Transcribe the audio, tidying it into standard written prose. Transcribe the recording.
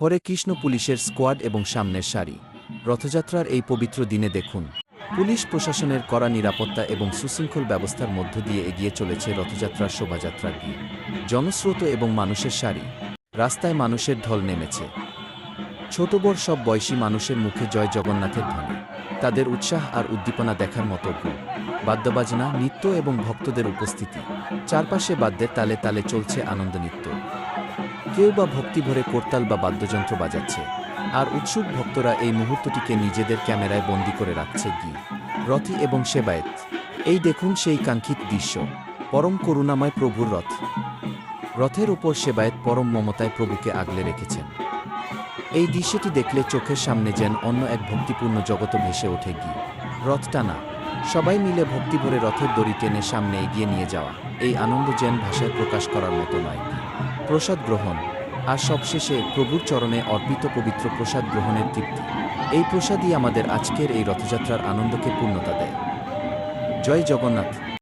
হরে কৃষ্ণ পুলিশের স্কোয়াড এবং সামনের সারি। রথযাত্রার এই পবিত্র দিনে দেখুন, পুলিশ প্রশাসনের কড়া নিরাপত্তা এবং সুশৃঙ্খল ব্যবস্থার মধ্য দিয়ে এগিয়ে চলেছে রথযাত্রার শোভাযাত্রা গিয়ে। জনস্রোত এবং মানুষের সারি, রাস্তায় মানুষের ঢল নেমেছে। ছোট বড় সব বয়সী মানুষের মুখে জয় জগন্নাথের ধ্বনি। তাদের উৎসাহ আর উদ্দীপনা দেখার মতো। বাদ্যবাজনা, নৃত্য এবং ভক্তদের উপস্থিতি। চারপাশে বাদ্যের তালে তালে চলছে আনন্দ নৃত্য। কেউ বা ভক্তিভরে করতাল বা বাদ্যযন্ত্র বাজাচ্ছে, আর উৎসুক ভক্তরা এই মুহূর্তটিকে নিজেদের ক্যামেরায় বন্দী করে রাখছে রথি এবং সেবায়েত। এই দেখুন সেই কাঙ্ক্ষিত দৃশ্য, পরম করুণাময় প্রভুর রথ। রথের ওপর সেবায়েত পরম মমতায় প্রভুকে আগলে রেখেছেন। এই দৃশ্যটি দেখলে চোখের সামনে যেন অন্য এক ভক্তিপূর্ণ জগৎ ভেসে ওঠে। রথ টানা, সবাই মিলে ভক্তিভরে রথের দড়ি টেনে সামনে এগিয়ে নিয়ে যাওয়া, এই আনন্দ যেন ভাষায় প্রকাশ করার মতো নয়। প্রসাদ গ্রহণ, আর সবশেষে প্রভুর চরণে অর্পিত পবিত্র প্রসাদ গ্রহণের তৃপ্তি। এই প্রসাদই আমাদের আজকের এই রথযাত্রার আনন্দকে পূর্ণতা দেয়। জয় জগন্নাথ।